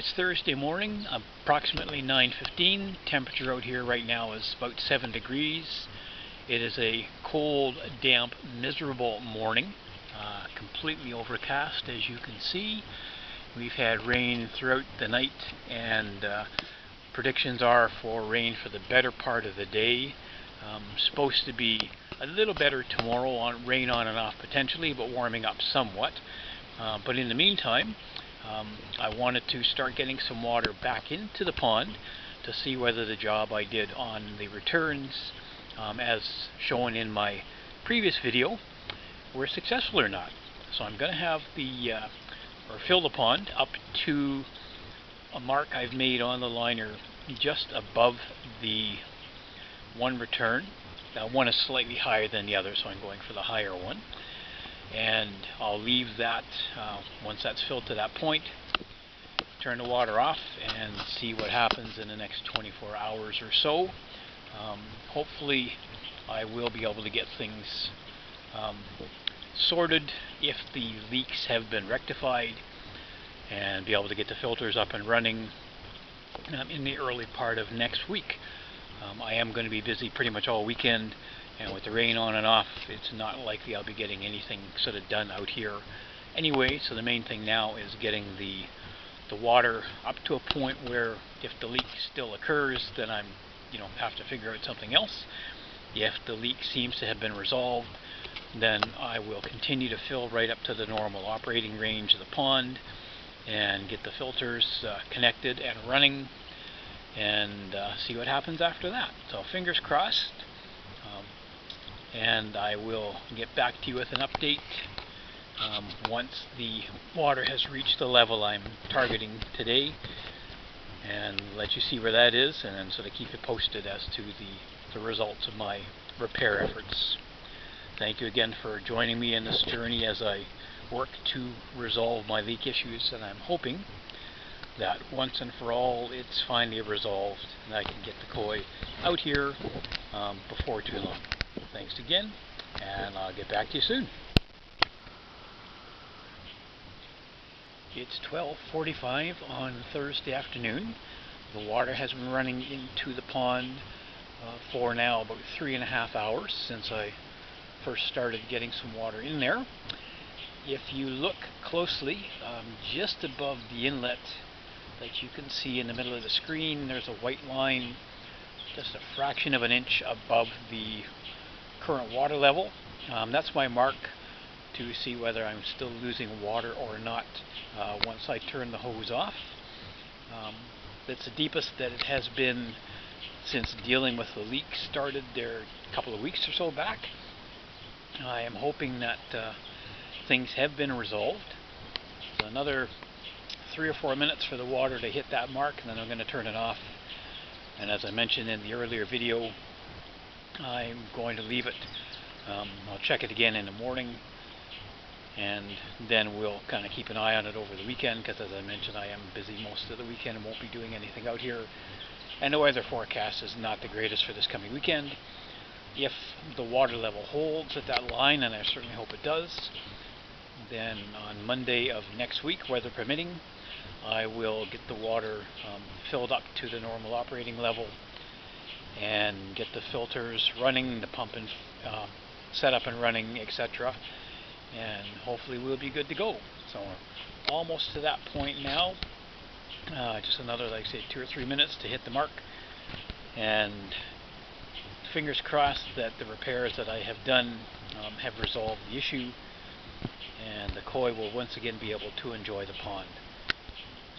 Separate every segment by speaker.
Speaker 1: It's Thursday morning, approximately 9:15. Temperature out here right now is about 7 degrees. It is a cold, damp, miserable morning. Completely overcast, as you can see. We've had rain throughout the night, and predictions are for rain for the better part of the day. Supposed to be a little better tomorrow, on rain on and off potentially, but warming up somewhat. But in the meantime, I wanted to start getting some water back into the pond to see whether the job I did on the returns, as shown in my previous video, were successful or not. So I'm going to have fill the pond up to a mark I've made on the liner just above the one return. Now one is slightly higher than the other, so I'm going for the higher one. And I'll leave that, once that's filled to that point, turn the water off and see what happens in the next 24 hours or so. Hopefully I will be able to get things sorted if the leaks have been rectified, and be able to get the filters up and running in the early part of next week. I am going to be busy pretty much all weekend, and with the rain on and off, it's not likely I'll be getting anything sort of done out here anyway. So the main thing now is getting the water up to a point where if the leak still occurs, then I'm have to figure out something else. If the leak seems to have been resolved, then I will continue to fill right up to the normal operating range of the pond and get the filters connected and running, and see what happens after that. So fingers crossed. And I will get back to you with an update once the water has reached the level I'm targeting today, and let you see where that is, and then sort of keep you posted as to the results of my repair efforts. Thank you again for joining me in this journey as I work to resolve my leak issues, and I'm hoping that once and for all it's finally resolved and I can get the koi out here before too long. Thanks again, and I'll get back to you soon. It's 12:45 on Thursday afternoon. The water has been running into the pond for now about 3.5 hours since I first started getting some water in there. If you look closely, just above the inlet that you can see in the middle of the screen, there's a white line just a fraction of an inch above the current water level. That's my mark to see whether I'm still losing water or not once I turn the hose off. It's the deepest that it has been since dealing with the leak started there a couple of weeks or so back. I am hoping that things have been resolved. So another 3 or 4 minutes for the water to hit that mark, and then I'm going to turn it off. And as I mentioned in the earlier video, I'm going to leave it. I'll check it again in the morning, and then we'll kind of keep an eye on it over the weekend, because as I mentioned, I am busy most of the weekend and won't be doing anything out here. And the weather forecast is not the greatest for this coming weekend. If the water level holds at that line, and I certainly hope it does, then on Monday of next week, weather permitting, I will get the water filled up to the normal operating level and get the filters running, the pump and set up and running, etc. And hopefully we'll be good to go. So we're almost to that point now. Just another, like I say, 2 or 3 minutes to hit the mark, and fingers crossed that the repairs that I have done have resolved the issue, and the koi will once again be able to enjoy the pond.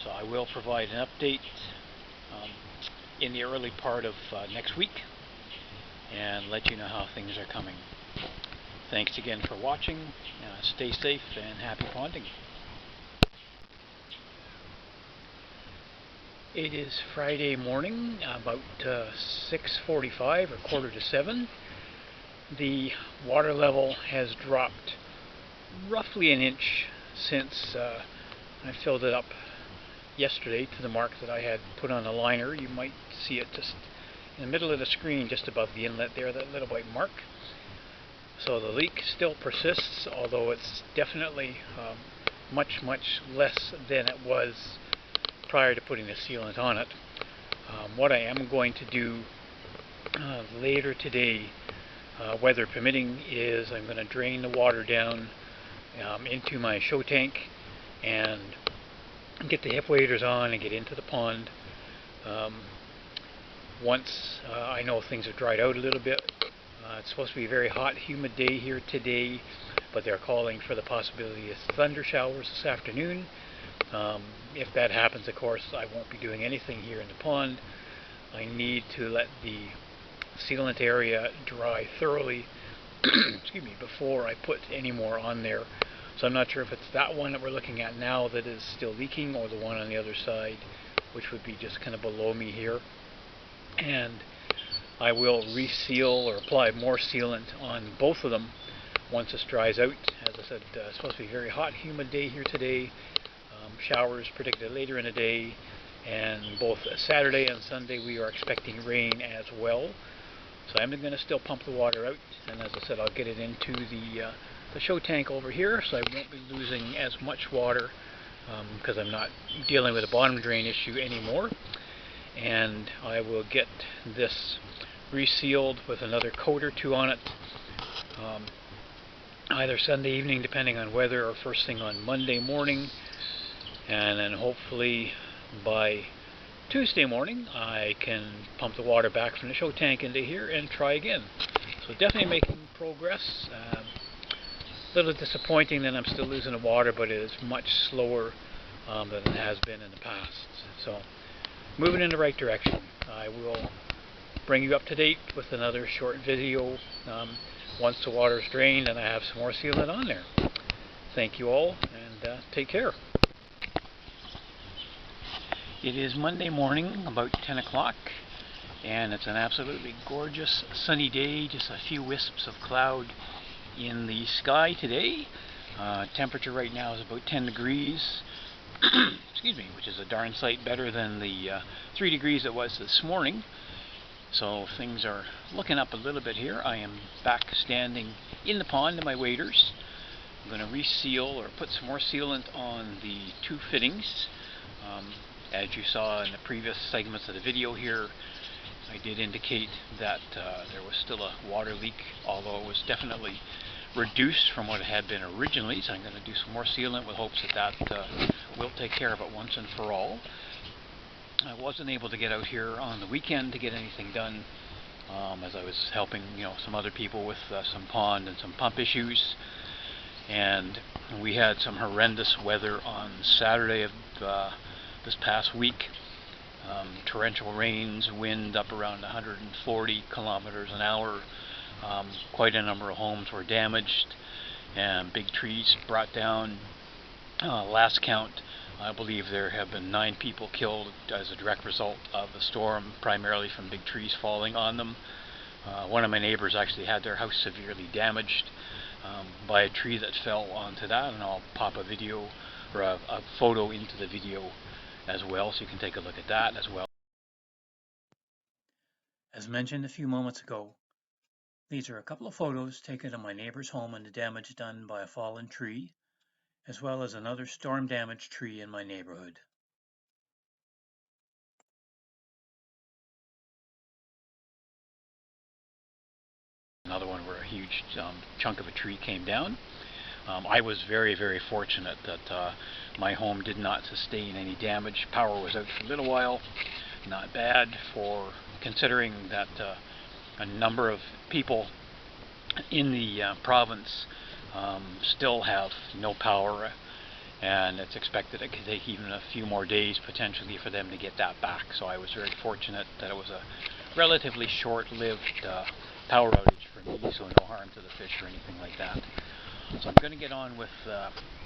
Speaker 1: So I will provide an update in the early part of next week and let you know how things are coming. Thanks again for watching. Stay safe and happy ponding. It is Friday morning, about 6:45 or 6:45. The water level has dropped roughly an inch since I filled it up yesterday to the mark that I had put on the liner. You might see it just in the middle of the screen, just above the inlet there, that little white mark. So the leak still persists, although it's definitely much less than it was prior to putting the sealant on it. What I am going to do later today, weather permitting, is I'm going to drain the water down into my show tank and get the hip waders on and get into the pond. Once I know things have dried out a little bit. It's supposed to be a very hot, humid day here today, but they're calling for the possibility of thunder showers this afternoon. If that happens, of course, I won't be doing anything here in the pond. I need to let the sealant area dry thoroughly excuse me, before I put any more on there. So I'm not sure if it's that one that we're looking at now that is still leaking, or the one on the other side, which would be just kind of below me here. And I will reseal or apply more sealant on both of them once this dries out. As I said, it's supposed to be a very hot, humid day here today. Showers predicted later in the day, and both Saturday and Sunday we are expecting rain as well. So I'm going to still pump the water out, and as I said, I'll get it into the show tank over here, so I won't be losing as much water because I'm not dealing with a bottom drain issue anymore. And I will get this resealed with another coat or two on it, either Sunday evening depending on weather, or first thing on Monday morning. And then hopefully by Tuesday morning I can pump the water back from the show tank into here and try again. So definitely making progress. A little disappointing that I'm still losing the water, but it is much slower than it has been in the past. So moving in the right direction. I will bring you up to date with another short video once the water is drained and I have some more sealant on there. Thank you all, and take care. It is Monday morning, about 10 o'clock, and it's an absolutely gorgeous sunny day. Just a few wisps of cloud in the sky today. Temperature right now is about 10 degrees. Excuse me, which is a darn sight better than the 3 degrees it was this morning. So things are looking up a little bit here. I am back standing in the pond in my waders. I'm going to reseal or put some more sealant on the two fittings. As you saw in the previous segments of the video here, I did indicate that there was still a water leak, although it was definitely reduced from what it had been originally. So I'm going to do some more sealant with hopes that will take care of it once and for all. I wasn't able to get out here on the weekend to get anything done, as I was helping some other people with some pond and some pump issues. And we had some horrendous weather on Saturday of this past week. Torrential rains, wind up around 140 kilometers an hour. Quite a number of homes were damaged and big trees brought down. Last count, I believe there have been 9 people killed as a direct result of the storm, primarily from big trees falling on them. One of my neighbors actually had their house severely damaged by a tree that fell onto that, and I'll pop a video or a photo into the video as well, so you can take a look at that as well. As mentioned a few moments ago, these are a couple of photos taken of my neighbor's home and the damage done by a fallen tree, as well as another storm damaged tree in my neighborhood. Another one where a huge chunk of a tree came down. I was very, very fortunate that my home did not sustain any damage. Power was out for a little while. Not bad for considering that a number of people in the province still have no power, and it's expected it could take even a few more days potentially for them to get that back. So I was very fortunate that it was a relatively short-lived power outage for me, so no harm to the fish or anything like that. So I'm going to get on with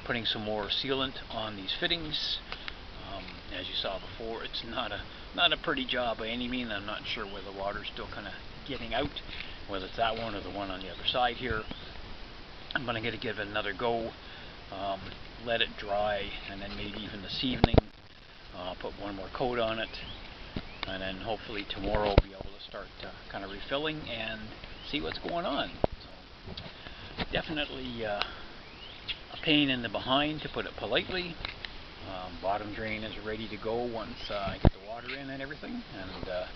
Speaker 1: putting some more sealant on these fittings. As you saw before, it's not a pretty job by any means. I'm not sure where the water's still kind of getting out, whether it's that one or the one on the other side here. I'm going to give it another go, let it dry, and then maybe even this evening put one more coat on it, and then hopefully tomorrow we'll be able to start kind of refilling and see what's going on. So definitely a pain in the behind, to put it politely. Bottom drain is ready to go once I get the water in and everything, and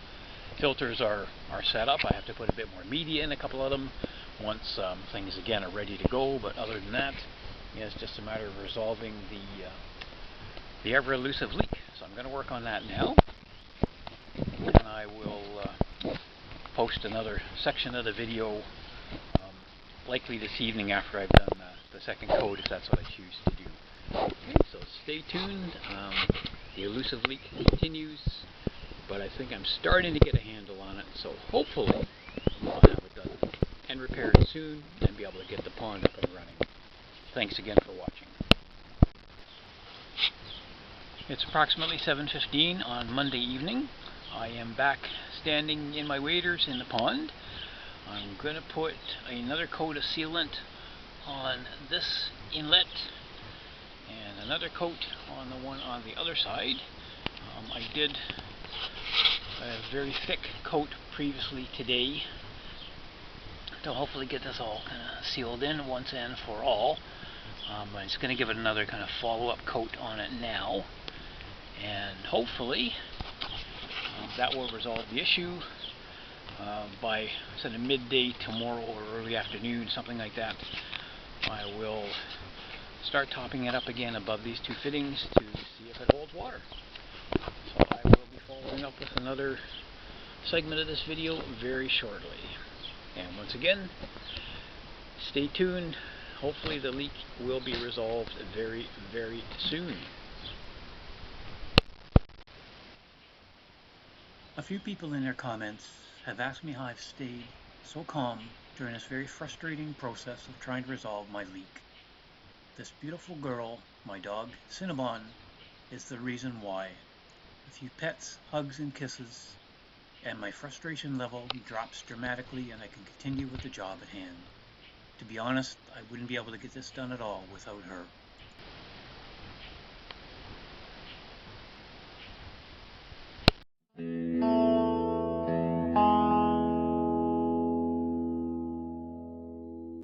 Speaker 1: filters are set up. I have to put a bit more media in, a couple of them, once things again are ready to go, but other than that, yeah, it's just a matter of resolving the ever elusive leak. So I'm going to work on that now, and I will post another section of the video likely this evening after I've done the second coat, if that's what I choose to do. Okay, so stay tuned. The elusive leak continues, but I think I'm starting to get a handle on it, so hopefully I'll have it done and repaired soon and be able to get the pond up and running. Thanks again for watching. It's approximately 7:15 on Monday evening. I am back standing in my waders in the pond. I'm going to put another coat of sealant on this inlet and another coat on the one on the other side. I did a very thick coat previously today to hopefully get this all kind of sealed in once and for all. I'm just going to give it another kind of follow-up coat on it now, and hopefully that will resolve the issue by sort of midday tomorrow or early afternoon, something like that. I will start topping it up again above these two fittings to see if it holds water. So I will be following up with another segment of this video very shortly. And once again, stay tuned. Hopefully the leak will be resolved very, very soon.
Speaker 2: A few people in their comments have asked me how I've stayed so calm during this very frustrating process of trying to resolve my leak. This beautiful girl, my dog Cinnabon, is the reason why. A few pets, hugs and kisses, and my frustration level drops dramatically and I can continue with the job at hand. To be honest, I wouldn't be able to get this done at all without her.